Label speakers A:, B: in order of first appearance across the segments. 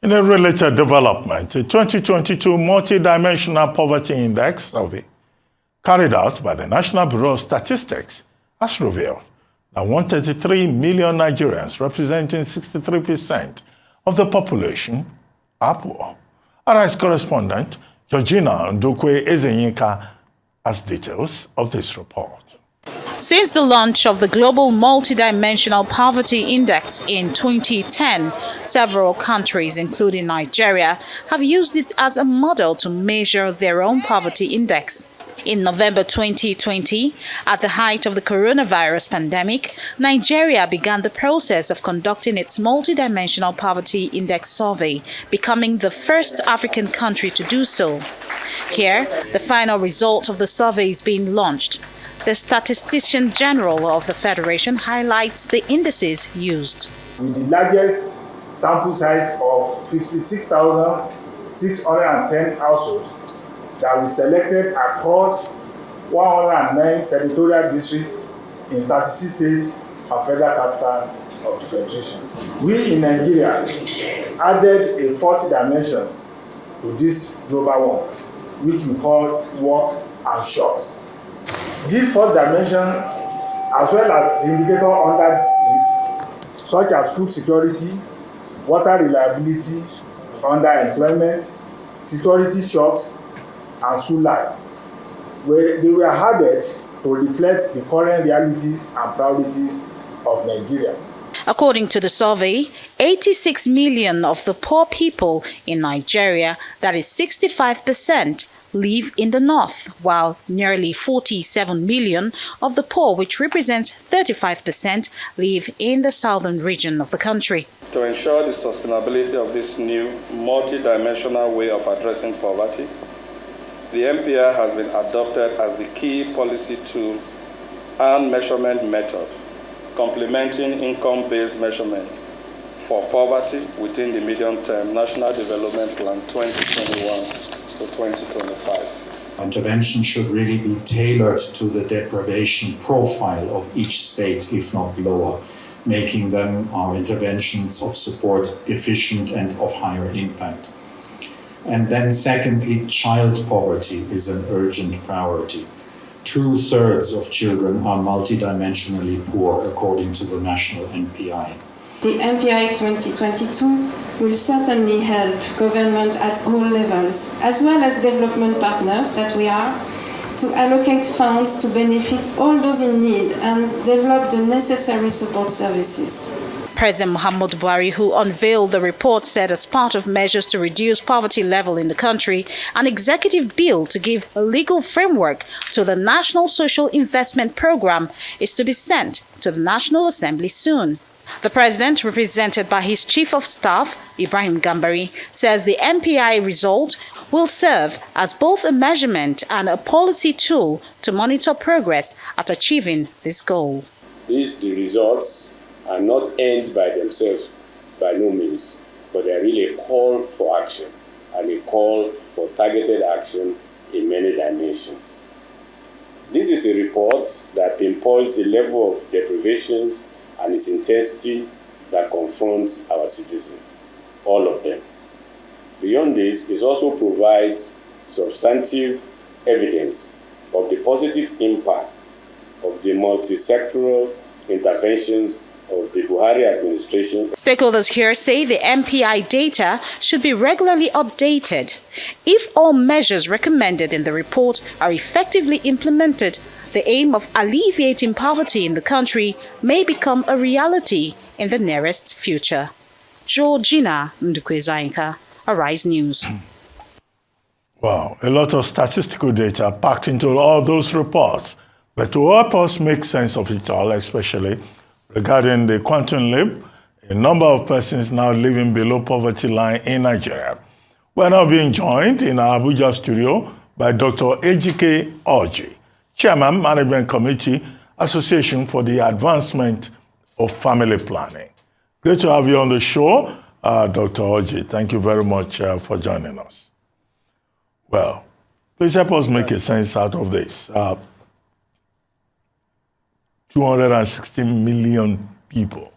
A: In a related development, a 2022 Multidimensional Poverty Index survey carried out by the National Bureau of Statistics has revealed that 133 million Nigerians, representing 63% of the population, are poor. Arise correspondent Georgina Ndukwe-Ejike has details of this report.
B: Since the launch of the Global Multidimensional Poverty Index in 2010, several countries, including Nigeria, have used it as a model to measure their own poverty index. In November 2020, at the height of the coronavirus pandemic, Nigeria began the process of conducting its Multidimensional Poverty Index survey, becoming the first African country to do so. Here, the final result of the survey is being launched. The Statistician General of the Federation highlights the indices used.
C: With the largest sample size of 56,610 households that we selected across 109 senatorial districts in 36 states and federal capital of the Federation. We in Nigeria added a fourth dimension to this global one, which we call work and shocks. This fourth dimension, as well as the indicator under it, such as food security, water reliability, underemployment, security shocks, and school life, they were added to reflect the current realities and priorities of Nigeria.
B: According to the survey, 86 million of the poor people in Nigeria, that is 65%, live in the north, while nearly 47 million of the poor, which represents 35%, live in the southern region of the country.
D: To ensure the sustainability of this new multidimensional way of addressing poverty, the MPI has been adopted as the key policy tool and measurement method, complementing income-based measurement for poverty within the medium-term National Development Plan 2021 to 2025.
E: Intervention should really be tailored to the deprivation profile of each state, if not lower, making them our interventions of support efficient and of higher impact. And then secondly, child poverty is an urgent priority. 2/3 of children are multidimensionally poor, according to the national NPI.
F: The MPI 2022 will certainly help government at all levels, as well as development partners that we are, to allocate funds to benefit all those in need and develop the necessary support services.
B: President Muhammadu Buhari, who unveiled the report, said as part of measures to reduce poverty level in the country, an executive bill to give a legal framework to the National Social Investment Program is to be sent to the National Assembly soon. The president, represented by his chief of staff, Ibrahim Gambari, says the NPI result will serve as both a measurement and a policy tool to monitor progress at achieving this goal.
G: The results are not ends by themselves, by no means, but they are really a call for action and a call for targeted action in many dimensions. This is a report that pinpoints the level of deprivations and its intensity that confronts our citizens, all of them. Beyond this, it also provides substantive evidence of the positive impact of the multi-sectoral interventions of the Buhari administration.
B: Stakeholders here say the MPI data should be regularly updated. If all measures recommended in the report are effectively implemented, the aim of alleviating poverty in the country may become a reality in the nearest future. Georgina Ndukwe-Ejike, Arise News.
A: Wow, a lot of statistical data packed into all those reports. But to help us make sense of it all, especially regarding the quantum leap, a number of persons now living below poverty line in Nigeria. We're now being joined in our Abuja studio by Dr. Ejike Orji, Chairman, Management Committee, Association for the Advancement of Family Planning. Great to have you on the show, Dr. Orji. Thank you very much for joining us. Well, please help us make a sense out of this. 260 million people.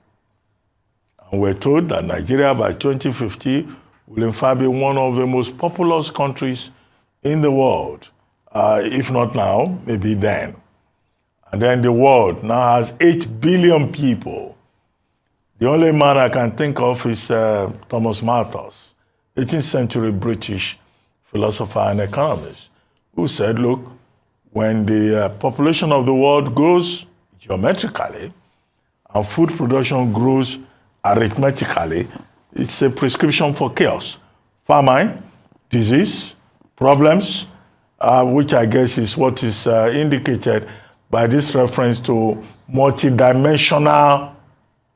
A: And we're told that Nigeria by 2050 will in fact be one of the most populous countries in the world, if not now, maybe then. And then the world now has 8 billion people. The only man I can think of is Thomas Malthus, 18th century British philosopher and economist, who said, look, when the population of the world grows geometrically and food production grows arithmetically, it's a prescription for chaos. Famine, disease, problems, which I guess is what is indicated by this reference to multidimensional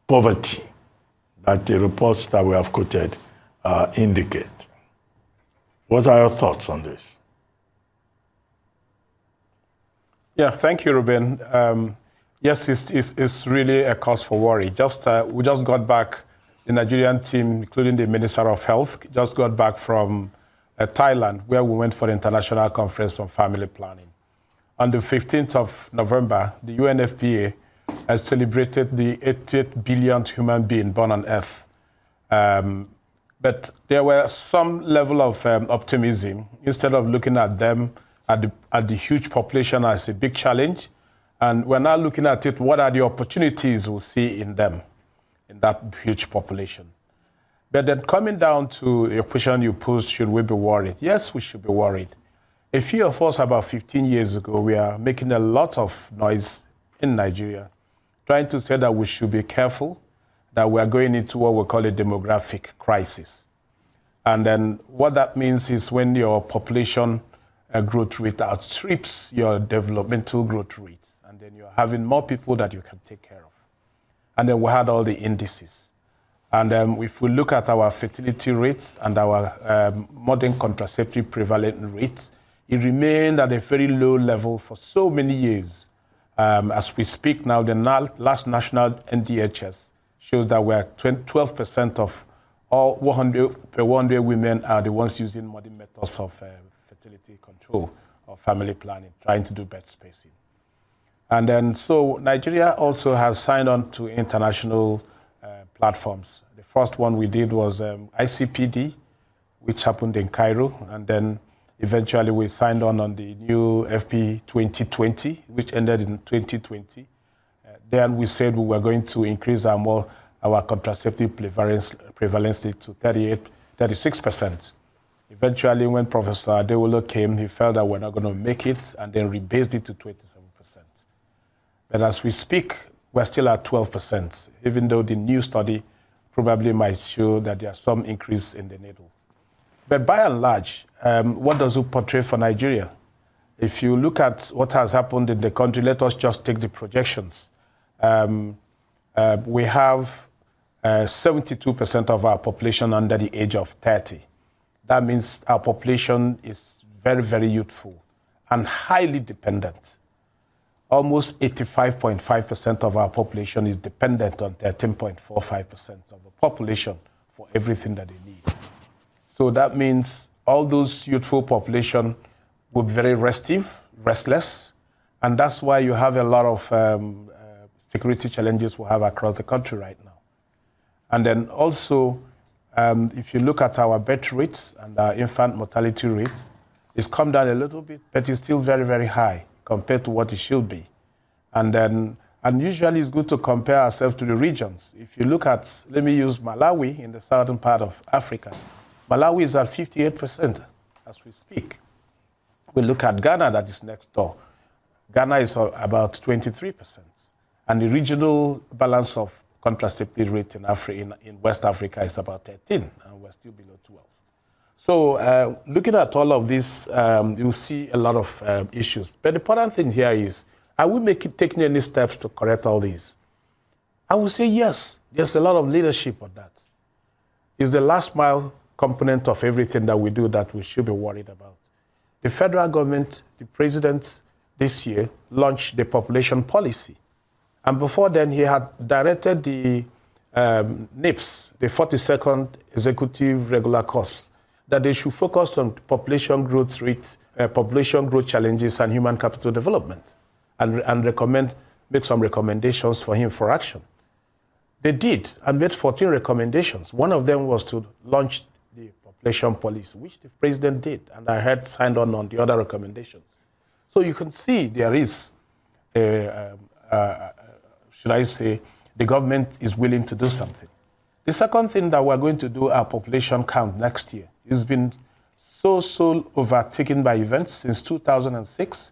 A: poverty that the reports that we have quoted indicate. What are your thoughts on this?
H: Yeah, thank you, Ruben. Yes, it's really a cause for worry. We just got back, the Nigerian team, including the Minister of Health, just got back from Thailand, where we went for the International Conference on Family Planning. On the 15th of November, the UNFPA has celebrated the 88th billionth human being born on Earth. But there were some level of optimism. Instead of looking at them, at the huge population as a big challenge, and we're now looking at it, what are the opportunities we'll see in them, in that huge population. But then coming down to your question you posed, should we be worried? Yes, we should be worried. A few of us, about 15 years ago, we are making a lot of noise in Nigeria, trying to say that we should be careful, that we are going into what we call a demographic crisis. And then what that means is when your population growth rate outstrips your developmental growth rates, and then you're having more people that you can take care of. And then we had all the indices. And if we look at our fertility rates and our modern contraceptive prevalent rates, it remained at a very low level for so many years. As we speak now, the last national NDHS shows that we're 12% of all 100 women are the ones using modern methods of fertility control or family planning, trying to do bed spacing. And then, so Nigeria also has signed on to international platforms. The first one we did was ICPD, which happened in Cairo, and then eventually we signed on the new FP 2020, which ended in 2020. Then we said we were going to increase our contraceptive prevalence rate to 36%. Eventually, when Professor Adewale came, he felt that we're not going to make it, and then rebased it to 27%. But as we speak, we're still at 12%, even though the new study probably might show that there's some increase in the needle. But by and large, what does it portray for Nigeria? If you look at what has happened in the country, let us just take the projections. We have 72% of our population under the age of 30. That means our population is very, very youthful and highly dependent. Almost 85.5% of our population is dependent on 13.45% of the population for everything that they need. So that means all those youthful population will be very restless, and that's why you have a lot of security challenges we have across the country right now. And then also, if you look at our birth rates and our infant mortality rates, it's come down a little bit, but it's still very, very high compared to what it should be. And usually it's good to compare ourselves to the regions. If you look at, let me use Malawi in the southern part of Africa. Malawi is at 58% as we speak. We look at Ghana, that is next door. Ghana is about 23%. And the regional balance of contraceptive rate in West Africa is about 13, and we're still below 12. So looking at all of this, you'll see a lot of issues. But the important thing here is, are we taking any steps to correct all these? I would say yes. There's a lot of leadership on that. It's the last mile component of everything that we do that we should be worried about. The federal government, the president this year, launched the population policy. And before then, he had directed the NIPS, the 42nd Executive Regular Corps, that they should focus on population growth rates, population growth challenges, and human capital development, and make some recommendations for him for action. They did, and made 14 recommendations. One of them was to launch the population policy, which the president did, and I had signed on the other recommendations. So you can see there is, should I say, the government is willing to do something. The second thing that we're going to do our population count next year. It's been so overtaken by events since 2006.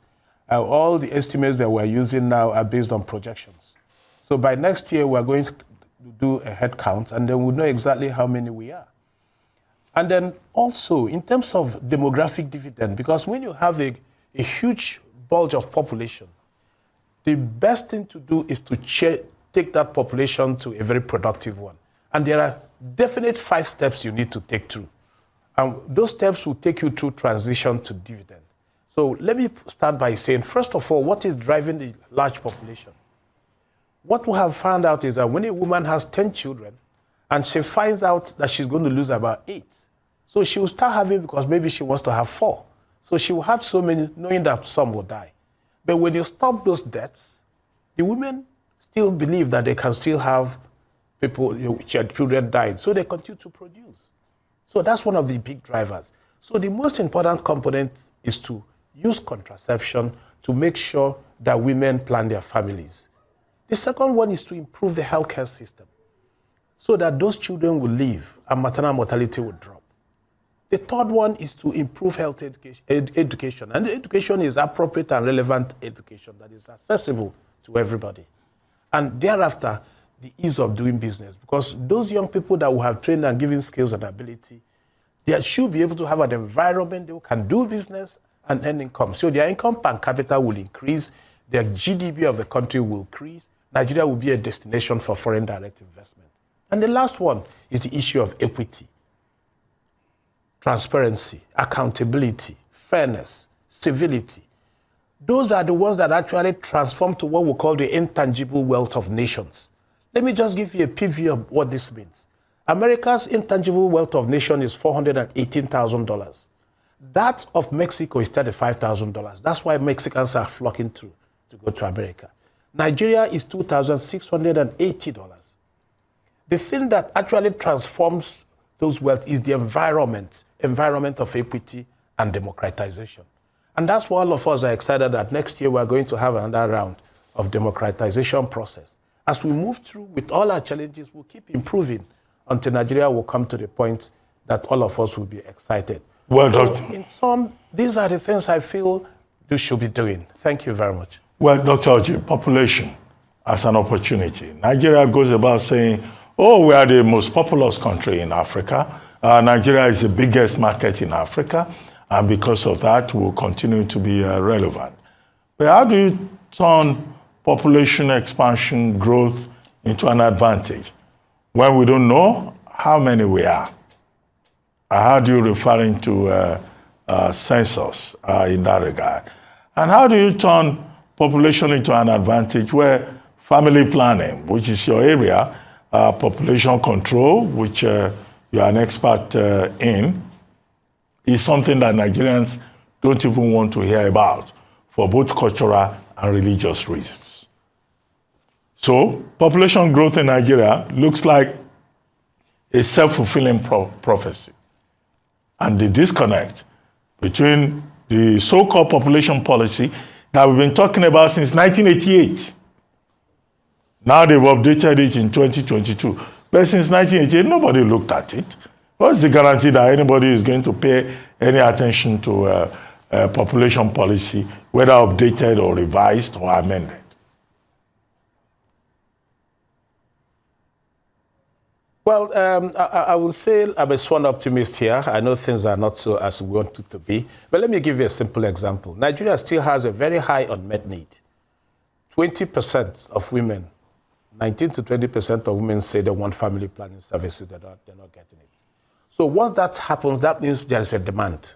H: All the estimates that we're using now are based on projections. So by next year, we're going to do a head count, and then we'll know exactly how many we are. And then also, in terms of demographic dividend, because when you have a huge bulge of population, the best thing to do is to take that population to a very productive one. And there are definite 5 steps you need to take through. And those steps will take you through transition to dividend. So let me start by saying, first of all, what is driving the large population? What we have found out is that when a woman has 10 children and she finds out that she's going to lose about 8, so she will start having, because maybe she wants to have 4. So she will have so many, knowing that some will die. But when you stop those deaths, the women still believe that they can still have people, children dying. So they continue to produce. So that's one of the big drivers. So the most important component is to use contraception to make sure that women plan their families. The second one is to improve the healthcare system so that those children will live and maternal mortality will drop. The third one is to improve health education. And education is appropriate and relevant education that is accessible to everybody. And thereafter, the ease of doing business. Because those young people that we have trained and given skills and ability, they should be able to have an environment they can do business and earn income. So their income per capita will increase, their GDP of the country will increase, Nigeria will be a destination for foreign direct investment. And the last one is the issue of equity, transparency, accountability, fairness, civility. Those are the ones that actually transform to what we call the intangible wealth of nations. Let me just give you a preview of what this means. America's intangible wealth of nation is $418,000. That of Mexico is $35,000. That's why Mexicans are flocking to go to America. Nigeria is $2,680. The thing that actually transforms those wealth is the environment of equity and democratization. And that's why all of us are excited that next year we're going to have another round of democratization process. As we move through with all our challenges, we'll keep improving until Nigeria will come to the point that all of us will be excited.
A: Well,
H: So
A: Doctor.
H: in sum, these are the things I feel we should be doing. Thank you very much.
A: Well, Dr. Orji, population as an opportunity. Nigeria goes about saying, oh, we are the most populous country in Africa. Nigeria is the biggest market in Africa. And because of that, will continue to be relevant. But how do you turn population expansion growth into an advantage when we don't know how many we are? I heard you referring to census in that regard. And how do you turn population into an advantage where family planning, which is your area, population control, which you are an expert in, is something that Nigerians don't even want to hear about for both cultural and religious reasons. So population growth in Nigeria looks like a self-fulfilling prophecy. And the disconnect between the so-called population policy that we've been talking about since 1988. Now they've updated it in 2022. But since 1988, nobody looked at it. What's the guarantee that anybody is going to pay any attention to population policy, whether updated or revised or amended?
H: Well, I will say I'm a sworn optimist here. I know things are not so as we want it to be. But let me give you a simple example. Nigeria still has a very high unmet need. 20% of women, 19 to 20% of women say they want family planning services. They're not getting it. So once that happens, that means there is a demand.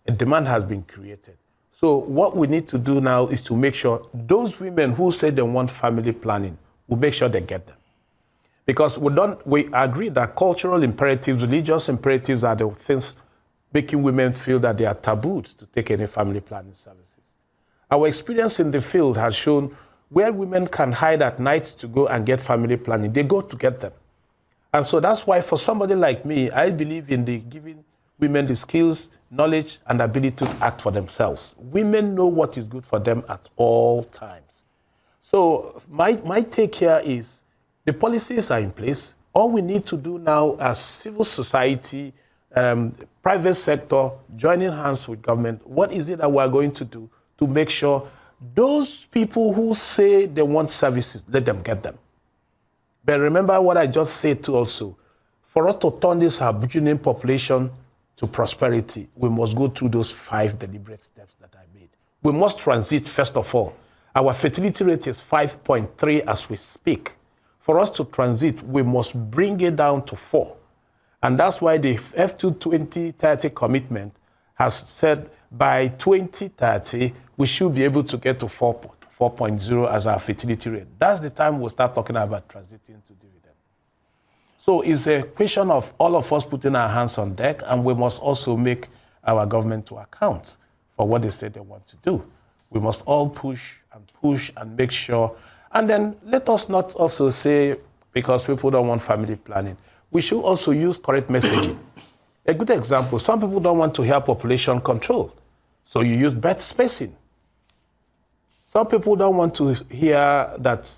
H: A demand has been created. So what we need to do now is to make sure those women who say they want family planning, we make sure they get them. Because we agree that cultural imperatives, religious imperatives are the things making women feel that they are tabooed to take any family planning services. Our experience in the field has shown where women can hide at night to go and get family planning, they go to get them. And so that's why for somebody like me, I believe in the giving women the skills, knowledge, and ability to act for themselves. Women know what is good for them at all times. So my take here is the policies are in place. All we need to do now as civil society, private sector, joining hands with government, what is it that we are going to do to make sure those people who say they want services, let them get them. But remember what I just said too also. For us to turn this burgeoning population to prosperity, we must go through those 5 deliberate steps that I made. We must transit, first of all. Our fertility rate is 5.3 as we speak. For us to transit, we must bring it down to 4. And that's why the F2 2030 commitment has said by 2030, we should be able to get to 4.0 as our fertility rate. That's the time we'll start talking about transiting to dividend. So it's a question of all of us putting our hands on deck, and we must also make our government to account for what they say they want to do. We must all push and make sure. And then let us not also say, because people don't want family planning, we should also use correct messaging. A good example, some people don't want to hear population control, so you use bed spacing. Some people don't want to hear that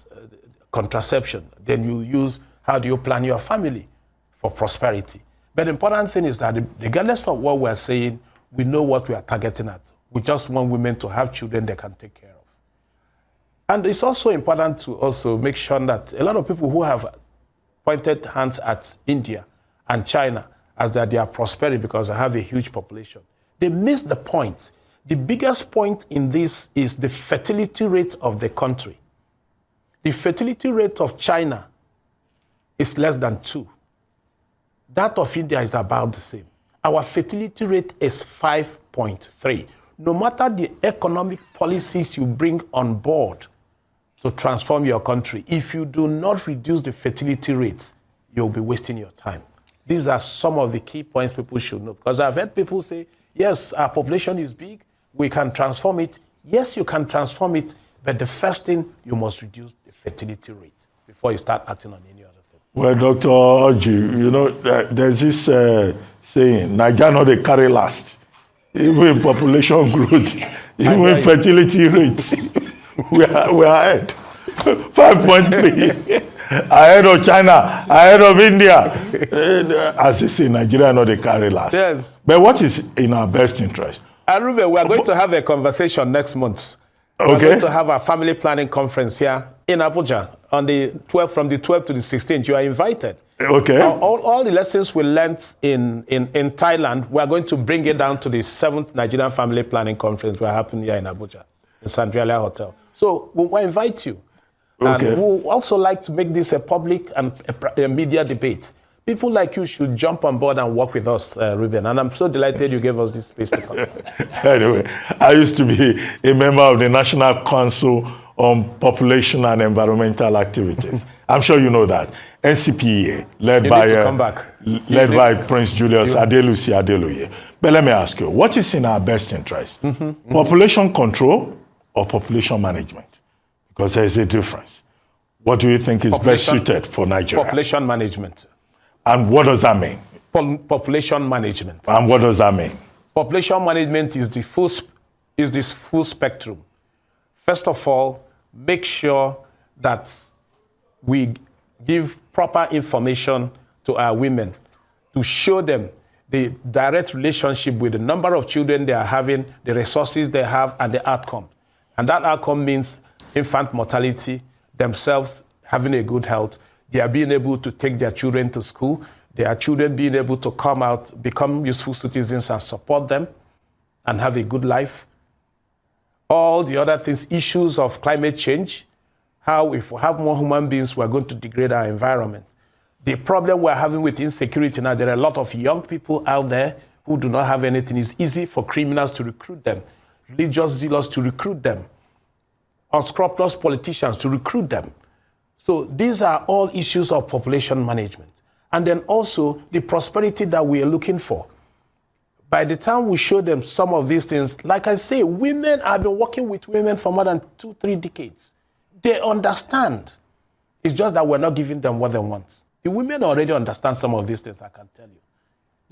H: contraception, then you use how do you plan your family for prosperity. But the important thing is that regardless of what we're saying, we know what we are targeting at. We just want women to have children they can take care of. And it's also important to also make sure that a lot of people who have pointed hands at India and China as that they are prospering because they have a huge population, they miss the point. The biggest point in this is the fertility rate of the country. The fertility rate of China is less than 2. That of India is about the same. Our fertility rate is 5.3. No matter the economic policies you bring on board to transform your country, if you do not reduce the fertility rates, you'll be wasting your time. These are some of the key points people should know. Because I've heard people say, yes, our population is big, we can transform it. Yes, you can transform it, but the first thing, you must reduce the fertility rate before you start acting on any other thing.
A: Well, Dr. Orji, you know, there's this saying, Nigeria not they carry last. Even in population growth, even in fertility rates, we are ahead. 5.3. Ahead of China, ahead of India. As they say, Nigeria not they carry last.
H: Yes.
A: But what is in our best interest?
H: Ruben, we are going to have a conversation next month. We're going to have a family planning conference here in Abuja on the 12th, from the 12th to the 16th. You are invited.
A: Okay.
H: All the lessons we learned in Thailand, we are going to bring it down to the 7th Nigerian Family Planning Conference we're happening here in Abuja, in Sandrelia Hotel. So we'll invite you.
A: Okay.
H: And we'll also like to make this a public and a media debate. People like you should jump on board and work with us, Ruben. And I'm so delighted you gave us this space to come.
A: Anyway, I used to be a member of the National Council on Population and Environmental Activities. I'm sure you know that. NCPEA, led by Prince Julius Adelusi Adeluye. But let me ask you, what is in our best interest? Population control or population management? Because there is a difference. What do you think is best suited for Nigeria?
H: Population management.
A: And what does that mean?
H: Population management.
A: And what does that mean?
H: Population management is this full spectrum. First of all, make sure that we give proper information to our women to show them the direct relationship with the number of children they are having, the resources they have, and the outcome. And that outcome means infant mortality, themselves having a good health, they are being able to take their children to school, their children being able to come out, become useful citizens and support them and have a good life. All the other things, issues of climate change, how if we have more human beings, we're going to degrade our environment. The problem we're having with insecurity now, there are a lot of young people out there who do not have anything. It's easy for criminals to recruit them, religious zealots to recruit them, unscrupulous politicians to recruit them. So these are all issues of population management. And then also the prosperity that we are looking for. By the time we show them some of these things, like I say, women, I've been working with women for more than 2-3 decades. They understand. It's just that we're not giving them what they want. The women already understand some of these things, I can tell you.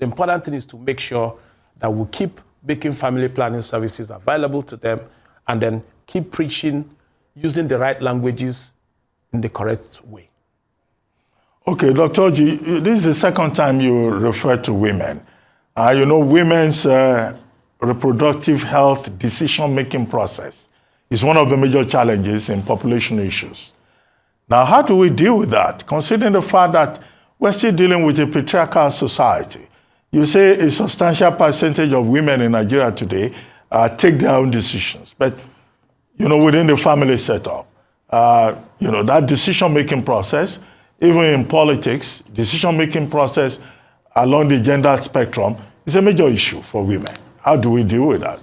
H: The important thing is to make sure that we keep making family planning services available to them and then keep preaching, using the right languages in the correct way.
A: Okay, Dr. Orji, this is the second time you refer to women. You know, women's reproductive health decision-making process is one of the major challenges in population issues. Now, how do we deal with that, considering the fact that we're still dealing with a patriarchal society? You say a substantial percentage of women in Nigeria today take their own decisions, but, you know, within the family setup, you know, that decision-making process, even in politics, decision-making process along the gender spectrum is a major issue for women. How do we deal with that?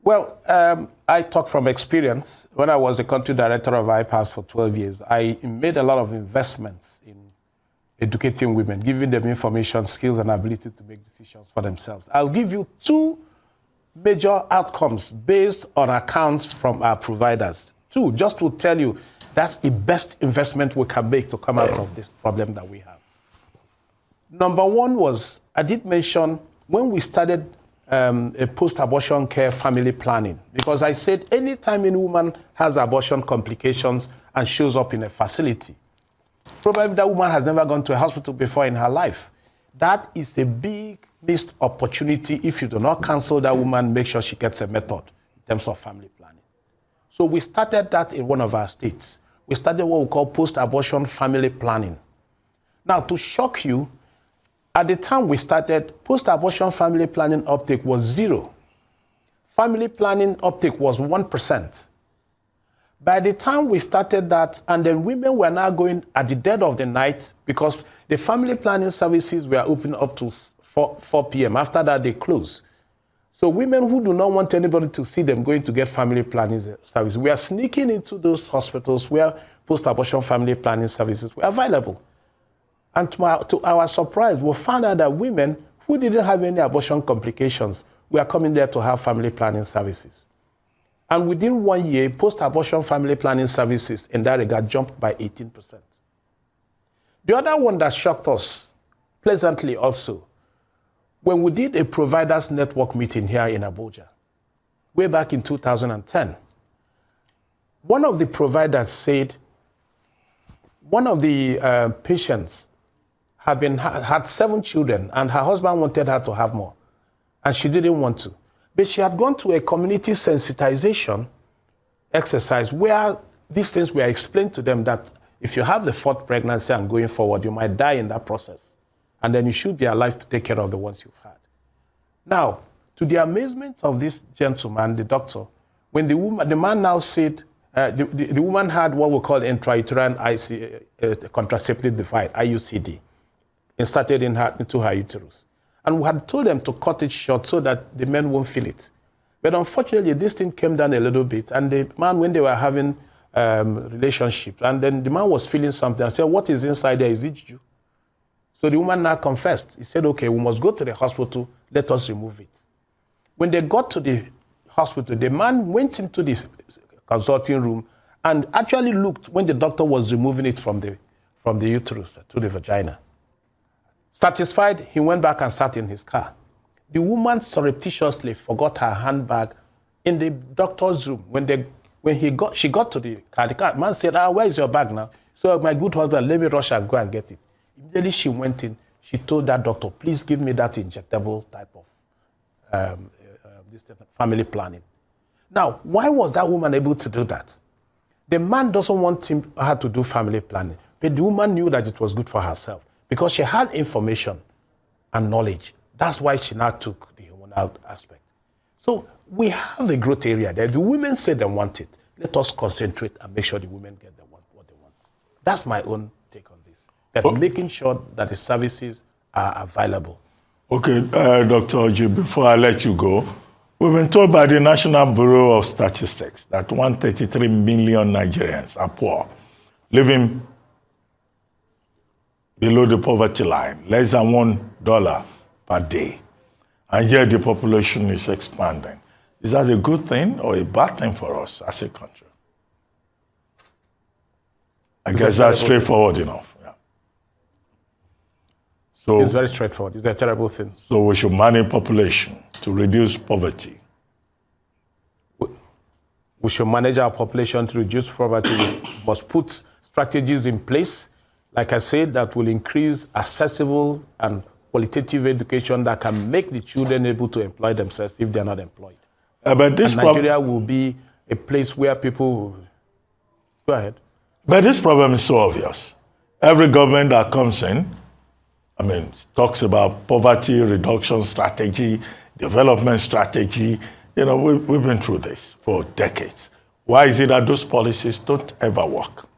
H: Well, I talk from experience. When I was the country director of IPAS for 12 years, I made a lot of investments in educating women, giving them information, skills, and ability to make decisions for themselves. I'll give you two major outcomes based on accounts from our providers. Two, just to tell you, that's the best investment we can make to come out of this problem that we have. Number one was, I did mention when we started a post-abortion care family planning, because I said anytime a woman has abortion complications and shows up in a facility, probably that woman has never gone to a hospital before in her life. That is a big missed opportunity if you do not counsel that woman, make sure she gets a method in terms of family planning. So we started that in one of our states. We started what we call post-abortion family planning. Now, to shock you, at the time we started, post-abortion family planning uptake was 0. Family planning uptake was 1%. By the time we started that, and then women were now going at the dead of the night because the family planning services were open up to 4 p.m. After that, they close. So women who do not want anybody to see them going to get family planning services, we are sneaking into those hospitals where post-abortion family planning services were available. And to our surprise, we found out that women who didn't have any abortion complications were coming there to have family planning services. And within 1 year, post-abortion family planning services in that regard jumped by 18%. The other one that shocked us pleasantly also, when we did a providers network meeting here in Abuja, way back in 2010, one of the providers said one of the patients had 7 children and her husband wanted her to have more, and she didn't want to. But she had gone to a community sensitization exercise where these things were explained to them that if you have the 4th pregnancy and going forward, you might die in that process. And then you should be alive to take care of the ones you've had. Now, to the amazement of this gentleman, the doctor, when the man now said, the woman had what we call intrauterine contraceptive device, IUCD, inserted into her uterus. And we had told them to cut it short so that the men won't feel it. But unfortunately, this thing came down a little bit. And the man, when they were having relationships, and then the man was feeling something, I said, what is inside there? Is it you? So the woman now confessed. He said, okay, we must go to the hospital. Let us remove it. When they got to the hospital, the man went into the consulting room and actually looked when the doctor was removing it from the uterus to the vagina. Satisfied, he went back and sat in his car. The woman surreptitiously forgot her handbag in the doctor's room. She got to the car, the man said, where is your bag now? So my good husband, let me rush and go and get it. Immediately she went in, she told that doctor, please give me that injectable type of this family planning. Now, why was that woman able to do that? The man doesn't want her to do family planning, but the woman knew that it was good for herself because she had information and knowledge. That's why she now took the hormonal aspect. So we have a growth area there. The women say they want it. Let us concentrate and make sure the women get what they want. That's my own take on this. That making sure that the services are available. Okay,
A: Dr. Orji, before I let you go, we've been told by the National Bureau of Statistics that 133 million Nigerians are poor, living below the poverty line, less than $1 per day. And yet the population is expanding. Is that a good thing or a bad thing for us as a country? I guess that's straightforward enough. Yeah. So
H: it's very straightforward. It's a terrible thing.
A: So we should manage population to reduce poverty.
H: We should manage our population to reduce poverty. We must put strategies in place, like I said, that will increase accessible and qualitative education that can make the children able to employ themselves if they're not employed.
A: But this
H: and Nigeria will be a place where people... Go ahead.
A: But this problem is so obvious. Every government that comes in, talks about poverty reduction strategy, development strategy. You know, we've been through this for decades. Why is it that those policies don't ever work?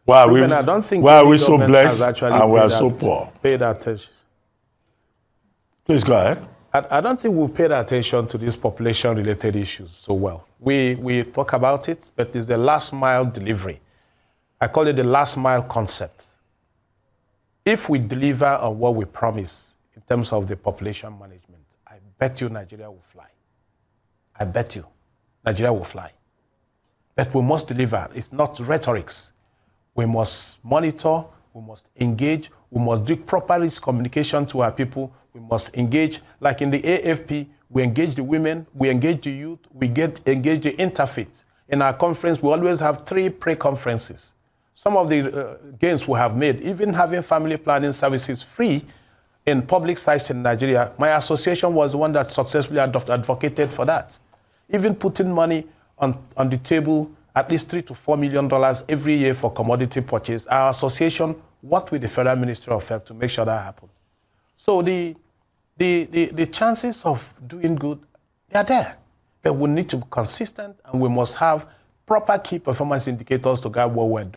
A: Why are we so blessed and we are so poor?
H: Paid attention.
A: Please go ahead.
H: I don't think we've paid attention to these population-related issues so well. We talk about it, but it's the last mile delivery. I call it the last mile concept. If we deliver on what we promise in terms of the population management, I bet you Nigeria will fly. I bet you Nigeria will fly. But we must deliver. It's not rhetorics. We must monitor, we must engage, we must do proper risk communication to our people. We must engage, like in the AFP, we engage the women, we engage the youth, we engage the interfaith. In our conference, we always have 3 pre-conferences. Some of the gains we have made, even having family planning services free in public sites in Nigeria, my association was the one that successfully advocated for that. Even putting money on the table, at least $3 to $4 million every year for commodity purchase. Our association worked with the Federal Ministry of Health to make sure that happened. So the chances of doing good, they are there. But we need to be consistent and we must have proper key performance indicators to guide what we're doing.